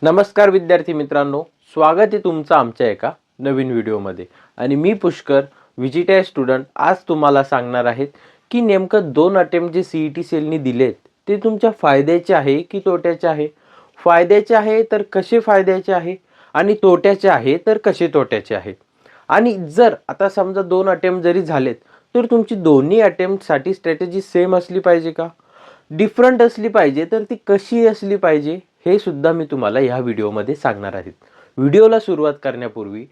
नमस्कार विद्यार्थी मित्रांनो, स्वागत आहे तुमचं आमच्या एका नवीन व्हिडिओमध्ये. आणि मी पुष्कर व्हीजीटीआय स्टुडंट आज तुम्हाला सांगणार आहेत की नेमकं 2 अटेम्प्ट जे सीईटी सेलनी दिलेत ते तुमच्या फायद्याचे आहे की तोट्याचे आहे. फायद्याचे आहे तर कसे फायद्याचे आहे आणि तोट्याचे आहे तर कसे तोट्याचे आहे. आणि जर आता समजा 2 अटेम्प्ट जरी झालेत तर तुमची दोन्ही अटेम्प्टसाठी स्ट्रॅटेजी सेम असली पाहिजे का, डिफरंट असली पाहिजे तर ती कशी असली पाहिजे हे सुद्धा मी तुम्हाला या व्हिडिओमध्ये सांगणार आहे. व्हिडिओला सुरुवात करण्यापूर्वी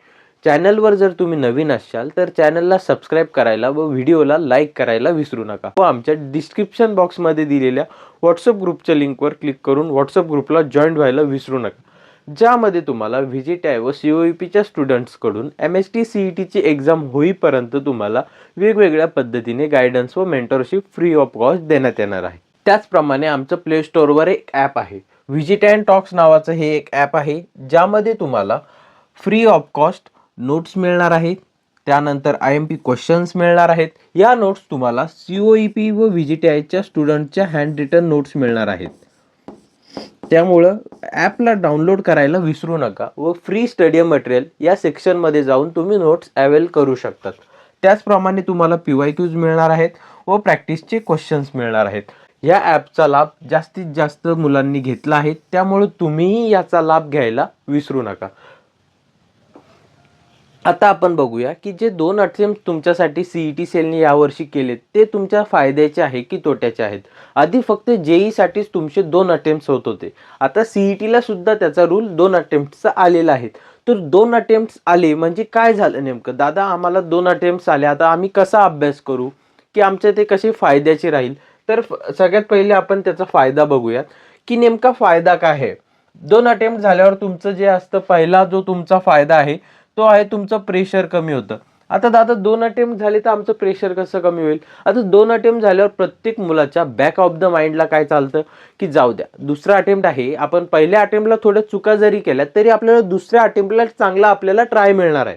चॅनलवर जर तुम्ही नवीन असाल तर चॅनलला सबस्क्राईब करायला व व्हिडिओला लाईक करायला विसरू नका व आमच्या डिस्क्रिप्शन बॉक्समध्ये दिलेल्या व्हॉट्सअप ग्रुपच्या लिंकवर क्लिक करून व्हॉट्सअप ग्रुपला जॉईन व्हायला विसरू नका, ज्यामध्ये तुम्हाला व्हीजीटीआय व सीओईपीच्या स्टुडंट्सकडून MST CETची एक्झाम होईपर्यंत तुम्हाला वेगवेगळ्या पद्धतीने गायडन्स व मेंटरशिप फ्री ऑफ कॉस्ट देण्यात येणार आहे. त्याचप्रमाणे आमचं प्ले स्टोअरवर एक ॲप आहे, व्हीजीटीआय टॉक्स नावाचं हे एक ॲप आहे, ज्यामध्ये तुम्हाला फ्री ऑफ कॉस्ट नोट्स मिळणार आहेत. त्यानंतर IMP क्वेश्चन्स मिळणार आहेत. या नोट्स तुम्हाला COEP व व्हीजीटीआयच्या स्टुडंटच्या हँड रिटन नोट्स मिळणार आहेत. त्यामुळं ॲपला डाउनलोड करायला विसरू नका व फ्री स्टडी मटेरियल या सेक्शनमध्ये जाऊन तुम्ही नोट्स अवेल करू शकतात. त्याचप्रमाणे तुम्हाला PYQs मिळणार आहेत व प्रॅक्टिसचे क्वेश्चन्स मिळणार आहेत. या ॲपचा लाभ जास्तीत जास्त मुलांनी घेतला आहे, त्यामुळे तुम्हीही याचा लाभ घ्यायला विसरू नका. आता आपण बघूया की जे 2 अटेम्प्ट तुमच्यासाठी सीईटी सेलने यावर्षी केलेत ते तुमच्या फायद्याचे आहे की तोट्याचे आहेत. आधी फक्त JEE साठीच तुमचे 2 अटेम्प्ट्स होत होते. आता सीईटीला सुद्धा त्याचा रूल 2 अटेम्प्टचा आलेला आहे. तर 2 अटेम्प्ट्स आले म्हणजे काय झालं नेमकं, दादा आम्हाला 2 अटेम्प्ट्स आले, आता आम्ही कसा अभ्यास करू की आमचे ते कसे फायद्याचे राहील. तर सगळ्यात पहिले आपण त्याचा फायदा बघूयात की नेमका फायदा काय आहे. 2 अटेम्प्ट झाल्यावर तुमचं जे असतं, पहिला जो तुमचा फायदा आहे तो आहे तुमचं प्रेशर कमी होतं. आता दादा 2 अटेम्प्ट झाले तर आमचं प्रेशर कसं कमी होईल. आता 2 अटेम्प्ट झाल्यावर प्रत्येक मुलाच्या बॅक ऑफ द माइंडला काय चालतं की जाऊ द्या, दुसरा अटेम्प्ट आहे, आपण पहिल्या अटेम्प्टला थोड्या चुका जरी केल्या तरी आपल्याला दुसऱ्या अटेम्प्टला चांगला आपल्याला ट्राय मिळणार आहे.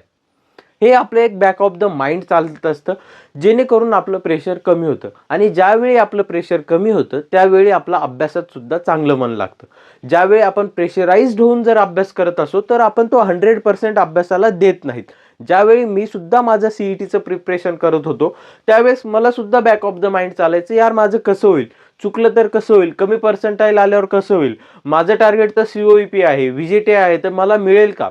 हे आपलं एक बॅक ऑफ द माइंड चालत असतं, जेणेकरून आपलं प्रेशर कमी होतं. आणि ज्यावेळी आपलं प्रेशर कमी होतं त्यावेळी आपला अभ्यासात सुद्धा चांगलं मन लागतं. ज्यावेळी आपण प्रेशराइज्ड होऊन जर अभ्यास करत असो तर आपण तो 100% अभ्यासाला देत नाहीत. ज्यावेळी मी सुद्धा माझं सीईटीचं प्रिपरेशन करत होतो त्यावेळेस मला सुद्धा बॅक ऑफ द माइंड चालायचं, यार माझं कसं होईल, चुकलं तर कसं होईल, कमी पर्सेंटाईल आल्यावर कसं होईल, माझं टार्गेट तर COEP आहे, व्हीजीटीआय आहे, तर मला मिळेल का.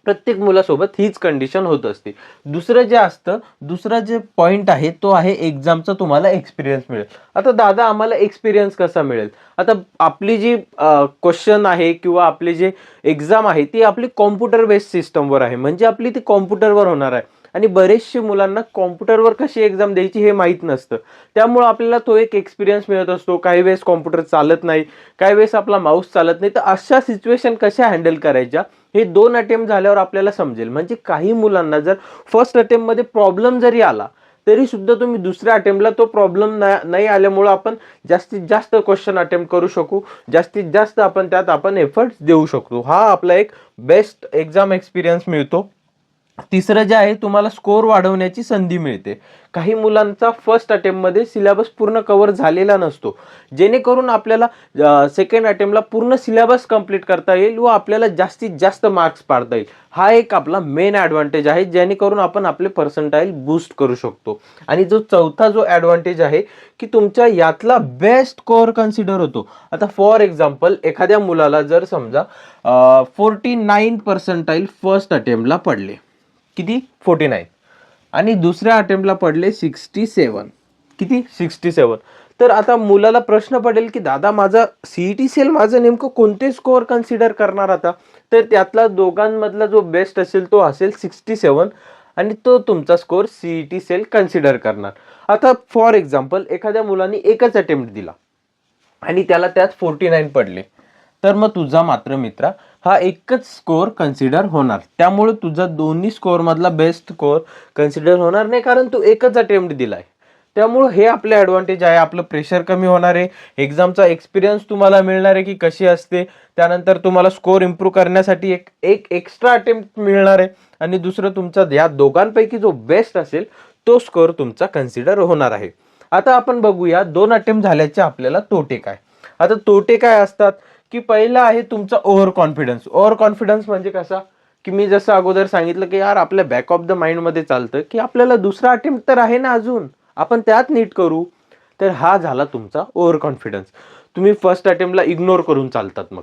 प्रत्येक मुलासोबत हीच कंडिशन होत असते. दुसरा जे पॉइंट आहे तो आहे एक्झामचा तुम्हाला एक्सपिरियन्स मिळेल. आता दादा आम्हाला एक्सपिरियन्स कसा मिळेल. आता आपली जी क्वेश्चन आहे किंवा आपली जे एक्झाम आहे ती आपली कॉम्प्युटर बेस्ड सिस्टमवर आहे, म्हणजे आपली ती कॉम्प्युटरवर होणार आहे. आणि बरेचशे मुलांना कॉम्प्युटरवर कशी एक्झाम द्यायची हे माहीत नसतं, त्यामुळे आपल्याला तो एक एक्सपिरियन्स मिळत असतो. काही वेळेस कॉम्प्युटर चालत नाही, काही वेळेस आपला माऊस चालत नाही, तर अशा सिच्युएशन कशा हँडल करायच्या हे 2 अटेम्प्ट झाल्यावर आपल्याला समजेल. म्हणजे काही मुलांना जर फर्स्ट अटेम्प्टमध्ये प्रॉब्लेम जरी आला तरी सुद्धा तुम्ही दुसऱ्या अटेम्प्टला तो प्रॉब्लेम नाही आल्यामुळे आपण जास्तीत जास्त क्वेश्चन अटेम्प्ट करू शकू, जास्तीत जास्त आपण एफर्ट्स देऊ शकतो. हा आपला एक बेस्ट एक्झाम एक्सपिरियन्स मिळतो. तिसरं जे आहे तुम्हाला स्कोर वाढवण्याची संधी मिळते. काही मुलांचा फर्स्ट अटेम्प्टमध्ये सिलेबस पूर्ण कव्हर झालेला नसतो, जेणेकरून आपल्याला सेकंड अटेम्प्टला पूर्ण सिलेबस कंप्लीट करता येईल व आपल्याला जास्तीत जास्त मार्क्स पाडता येईल. हा एक आपला मेन ॲडव्हान्टेज आहे, जेणेकरून आपण आपले पर्सेंटाईल बूस्ट करू शकतो. आणि जो चौथा जो ॲडव्हान्टेज आहे की तुमच्या यातला बेस्ट स्कोअर कन्सिडर होतो. आता फॉर एक्झाम्पल एखाद्या मुलाला जर समजा 49 पर्सेंटाईल फर्स्ट अटेम्प्टला पडले, किती 49, आणि दुसऱ्या अटेम्प्टला पडले 67, किती 67. तर आता मुलाला प्रश्न पडेल की दादा माझा सीईटी सेल माझं नेमकं कोणते स्कोअर कन्सिडर करणार. आता तर त्यातला दोघांमधला जो बेस्ट असेल तो असेल 67 आणि तो तुमचा स्कोअर सीईटी सेल कन्सिडर करणार. आता फॉर एक्झाम्पल एखाद्या मुलाने एकच अटेम्प्ट दिला आणि त्याला त्यात 49 पडले, तर मग तुझा मात्र मित्रा हा एकच स्कोअर कन्सिडर होणार. त्यामुळे तुझा दोन्ही स्कोअर मधला बेस्ट स्कोअर कन्सिडर होणार नाही, कारण तू एकच अटेम्प्ट दिलाय. त्यामुळे हे आपले ॲडव्हान्टेज आहे. आपलं प्रेशर कमी होणार आहे, एक्झामचा एक्सपिरियन्स तुम्हाला मिळणार आहे की कशी असते. त्यानंतर तुम्हाला स्कोअर इम्प्रूव्ह करण्यासाठी एक एक्स्ट्रा अटेम्प्ट मिळणार आहे. आणि दुसरं तुमचा या दोघांपैकी जो बेस्ट असेल तो स्कोअर तुमचा कन्सिडर होणार आहे. आता आपण बघूया 2 अटेम्प्ट झाल्याचे आपल्याला तोटे काय. आता तोटे काय असतात की पहिला आहे तुमचा ओव्हर कॉन्फिडन्स. ओव्हर कॉन्फिडन्स म्हणजे कसा, की मी जसं अगोदर सांगितलं की यार आपल्या बॅक ऑफ द माइंड मध्ये चालतं की आपल्याला दुसरा अटेम्प्ट तर आहे ना अजून, आपण त्यात नीट करू. तर हा झाला तुमचा ओव्हर कॉन्फिडन्स. तुम्ही फर्स्ट अटेम्प्टला इग्नोर करून चालतात. मग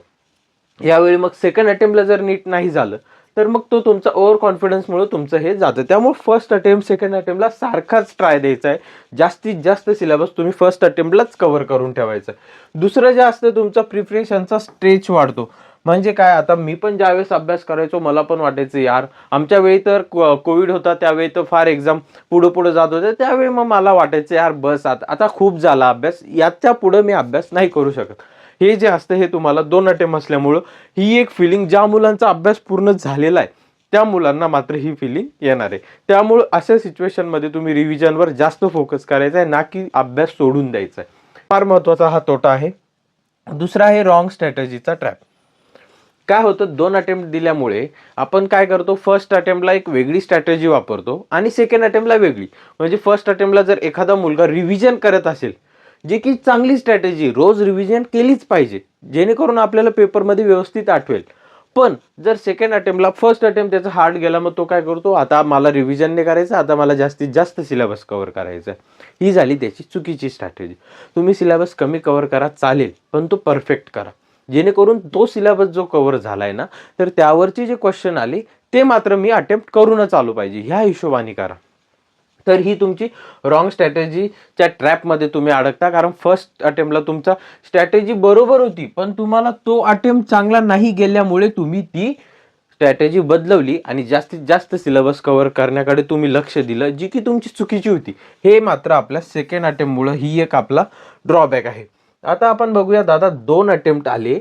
यावेळी मग सेकंड अटेम्प्टला जर नीट नाही झालं तर मग तो तुमचा ओव्हर कॉन्फिडन्समुळे तुमचं हे जातं. त्यामुळे फर्स्ट अटेम्प्ट सेकंड अटेम्प्टला सारखाच ट्राय द्यायचा आहे. जास्तीत जास्त सिलेबस तुम्ही फर्स्ट अटेम्प्टलाच कव्हर करून ठेवायचं आहे. दुसरं जे असतं तुमचा प्रिपरेशनचा स्ट्रेच वाढतो. म्हणजे काय, आता मी पण ज्यावेळेस अभ्यास करायचो मला पण वाटायचं यार आमच्या वेळी तर कोविड होता, त्यावेळी तर फार एक्झाम पुढे पुढे जात होते. त्यावेळी मग मला वाटायचं यार बस आता खूप झाला अभ्यास, याच्या पुढे मी अभ्यास नाही करू शकत. हे जे असतं हे तुम्हाला 2 अटेम्प्ट असल्यामुळं ही एक फिलिंग, ज्या मुलांचा अभ्यास पूर्ण झालेला आहे त्या मुलांना मात्र ही फिलिंग येणार आहे. त्यामुळे अशा सिच्युएशनमध्ये तुम्ही रिव्हिजनवर जास्त फोकस करायचा आहे, ना की अभ्यास सोडून द्यायचा आहे. फार महत्त्वाचा हा तोटा आहे. दुसरा आहे रॉंग स्ट्रॅटेजीचा ट्रॅप. काय होतं, 2 अटेम्प्ट दिल्यामुळे आपण काय करतो, फर्स्ट अटेम्प्टला एक वेगळी स्ट्रॅटेजी वापरतो आणि सेकंड अटेम्प्टला वेगळी. म्हणजे फर्स्ट अटेम्प्टला जर एखादा मुलगा रिव्हिजन करत असेल, जे की चांगली स्ट्रॅटेजी, रोज रिव्हिजन केलीच पाहिजे जेणेकरून आपल्याला पेपरमध्ये व्यवस्थित आठवेल. पण जर सेकंड अटेम्प्टला फर्स्ट अटेम्प्ट त्याचा हार्ड गेला, मग तो काय करतो, आता मला रिव्हिजन नाही करायचं, आता मला जास्तीत जास्त सिलेबस कव्हर करायचा. ही झाली त्याची चुकीची स्ट्रॅटेजी. तुम्ही सिलेबस कमी कव्हर करा चालेल, पण तो परफेक्ट करा, जेणेकरून तो सिलेबस जो कव्हर झालाय ना, तर त्यावरचे जे क्वेश्चन आले ते मात्र मी अटेम्प्ट करूनच आलो पाहिजे, ह्या हिशोबाने करा. तर ही तुमची रॉंग स्ट्रॅटेजीच्या ट्रॅपमध्ये तुम्ही अडकता. कारण फर्स्ट अटेम्प्टला तुमचा स्ट्रॅटेजी बरोबर होती, पण तुम्हाला तो अटेम्प्ट चांगला नाही गेल्यामुळे तुम्ही ती स्ट्रॅटेजी बदलवली आणि जास्तीत जास्त सिलेबस कव्हर करण्याकडे तुम्ही लक्ष दिलं, जी की तुमची चुकीची होती. हे मात्र आपल्या सेकंड अटेम्प्टमुळे ही एक आपला ड्रॉबॅक आहे. आता आपण बघूया दादा, 2 अटेम्प्ट आले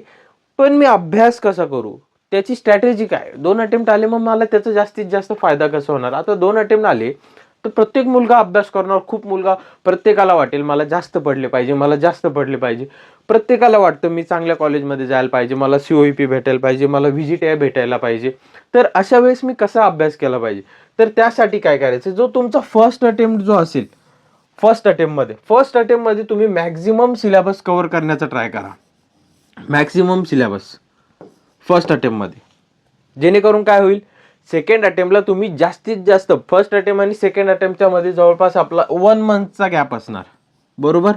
पण मी अभ्यास कसा करू, त्याची स्ट्रॅटेजी काय. 2 अटेम्प्ट आले मग मला त्याचा जास्तीत जास्त फायदा कसा होणार. आता 2 अटेम्प्ट आले तर प्रत्येक मुलगा अभ्यास करणार, खूप मुलगा, प्रत्येकाला वाटेल मला जास्त पडले पाहिजे, मला जास्त पडले पाहिजे. प्रत्येकाला वाटतं मी चांगल्या कॉलेजमध्ये जायला पाहिजे, मला COEP भेटायला पाहिजे, मला VGTI भेटायला पाहिजे. तर अशा वेळेस मी कसा अभ्यास केला पाहिजे. तर त्यासाठी काय करायचं, जो तुमचा फर्स्ट अटेम्प्ट जो असेल, फर्स्ट अटेम्प्टमध्ये तुम्ही मॅक्झिमम सिलेबस कव्हर करण्याचा ट्राय करा. मॅक्झिमम सिलेबस फर्स्ट अटेम्प्टमध्ये, जेणेकरून काय होईल, सेकंड अटेम्प्टला तुम्ही जास्तीत जास्त, फर्स्ट अटेम्प्ट आणि सेकंड अटेम्प्टच्या मध्ये जवळपास आपला 1 मंथचा गॅप असणार, बरोबर.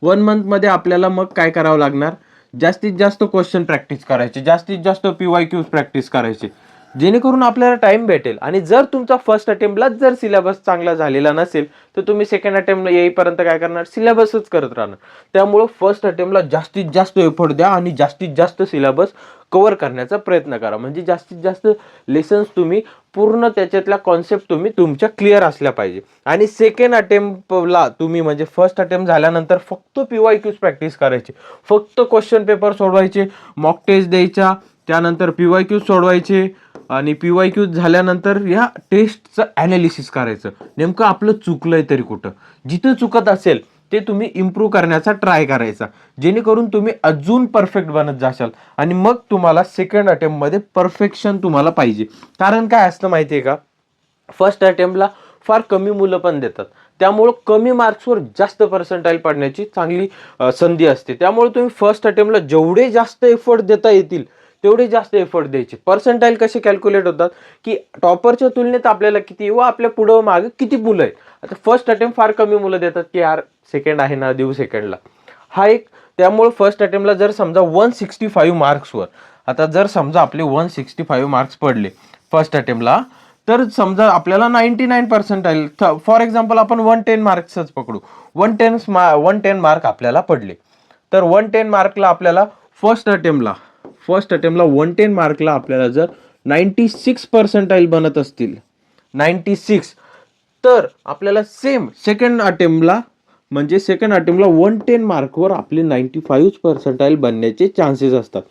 1 मंथमध्ये आपल्याला मग काय करावं लागणार, जास्तीत जास्त क्वेश्चन प्रॅक्टिस करायचे, जास्तीत जास्त PYQs प्रॅक्टिस करायचे, जेणेकरून आपल्याला टाइम भेटेल. आणि जर तुमचा फर्स्ट अटेम्प्टलाच जर सिलेबस चांगला झालेला नसेल तर तुम्ही सेकंड अटेम्प्ट येईपर्यंत काय करणार, सिलेबसच करत राहणार. त्यामुळे फर्स्ट अटेम्प्टला जास्तीत जास्त एफर्ट द्या आणि जास्तीत जास्त सिलेबस कव्हर करण्याचा प्रयत्न करा. म्हणजे जास्तीत जास्त लेसन्स तुम्ही पूर्ण त्याच्यातल्या कॉन्सेप्ट तुम्ही तुमच्या क्लिअर असल्या पाहिजे. आणि सेकंड अटेम्प्टला तुम्ही, म्हणजे फर्स्ट अटेम्प्ट झाल्यानंतर फक्त PYQs प्रॅक्टिस करायची, फक्त क्वेश्चन पेपर सोडवायचे, मॉक टेस्ट द्यायच्या, त्यानंतर PYQs सोडवायचे आणि PYQs झाल्यानंतर या टेस्टचं ॲनालिसिस करायचं, नेमकं आपलं चुकलंय तरी कुठं, जिथं चुकत असेल ते तुम्ही इम्प्रूव्ह करण्याचा ट्राय करायचा, जेणेकरून तुम्ही अजून परफेक्ट बनत जाशाल. आणि मग तुम्हाला सेकंड अटेम्प्टमध्ये परफेक्शन तुम्हाला पाहिजे. कारण काय असतं माहिती आहे का, फर्स्ट अटेम्प्टला फार कमी मुलं पण देतात, त्यामुळं कमी मार्क्सवर जास्त पर्सेंटाईल पडण्याची चांगली संधी असते. त्यामुळे तुम्ही फर्स्ट अटेम्प्टला जेवढे जास्त एफर्ट देता येतील तेवढे जास्त एफर्ट द्यायचे. पर्सेंटाईल कसे कॅल्क्युलेट होतात, की टॉपरच्या तुलनेत आपल्याला किती व आपल्या पुढं मागे किती मुलं आहेत. आता फर्स्ट अटेम्प्ट फार कमी मुलं देतात की यार सेकंड आहे ना, देऊ सेकंडला, हा एक. त्यामुळे फर्स्ट अटेम्प्टला जर समजा 165 मार्क्सवर, आता जर समजा आपले 165 मार्क्स पडले फर्स्ट अटेम्प्टला, तर समजा आपल्याला 99 पर्सेंटाईल, फॉर एक्झाम्पल आपण 110 मार्क्सच पकडू, 110 मार्क आपल्याला पडले, तर 110 मार्कला आपल्याला फर्स्ट अटेम्प्टला 110 मार्कला आपल्याला जर 96 पर्सेंटाईल बनत असतील, 96, तर आपल्याला सेम सेकंड अटेम्प्टला, म्हणजे सेकंड अटेम्प्टला 110 मार्कवर आपले 95 पर्सेंटाईल बनण्याचे चान्सेस असतात.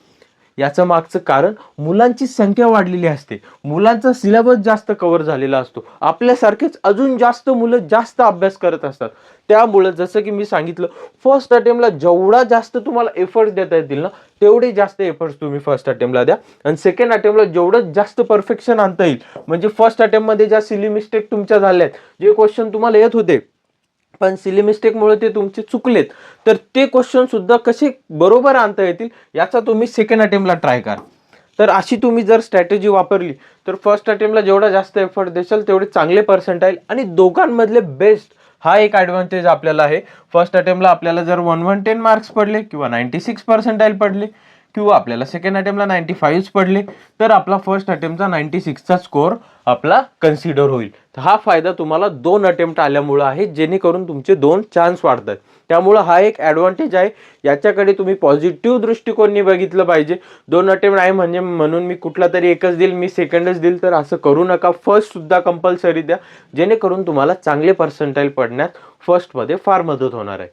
याचं मागचं कारण मुलांची संख्या वाढलेली असते, मुलांचा सिलेबस जास्त कव्हर झालेला असतो, आपल्यासारखेच अजून जास्त मुलं जास्त अभ्यास करत असतात. त्यामुळे जसं की मी सांगितलं, फर्स्ट अटेम्प्टला जेवढा जास्त तुम्हाला एफर्ट्स देता येतील ना, तेवढे जास्त एफर्ट्स तुम्ही फर्स्ट अटेम्प्टला द्या. आणि सेकंड अटेम्प्टला जेवढं जास्त परफेक्शन आणता येईल, म्हणजे फर्स्ट अटेम्प्टमध्ये ज्या सिली मिस्टेक तुमच्या झाल्यात, जे क्वेश्चन तुम्हाला येत होते पण सिली मिस्टेकमुळे ते तुमचे चुकलेत, तर ते क्वेश्चन सुद्धा कसे बरोबर आणता येतील याचा तुम्ही सेकंड अटेम्प्टला ट्राय करा. तर अशी तुम्ही जर स्ट्रॅटेजी वापरली तर फर्स्ट अटेम्प्टला जेवढा जास्त एफर्ट देशाल तेवढे चांगले पर्सेंटाईल आणि दोघांमधले बेस्ट हा एक ॲडव्हान्टेज आपल्याला आहे. फर्स्ट अटेम्प्टला आपल्याला जर 110 मार्क्स पडले किंवा 96 पर्सेंटाईल पडले किंवा आपल्याला सेकंड अटेम्प्टला 95 पडले तर आपला फर्स्ट अटेम्प्टचा 96चा स्कोअर आपला कन्सिडर होईल. तर हा फायदा तुम्हाला 2 अटेम्प्ट आल्यामुळे आहे, जेणेकरून तुमचे 2 चान्स वाढतात. त्यामुळं हा एक ॲडव्हान्टेज आहे, याच्याकडे तुम्ही पॉझिटिव्ह दृष्टिकोनाने बघितलं पाहिजे. 2 अटेम्प्ट आहे म्हणजे म्हणून मी कुठला तरी एकच देईल, मी सेकंडच देईल, तर असं करू नका. फर्स्ट सुद्धा कंपल्सरी द्या, जेणेकरून तुम्हाला चांगले पर्सेंटाईल पडण्यात फर्स्टमध्ये फार मदत होणार आहे.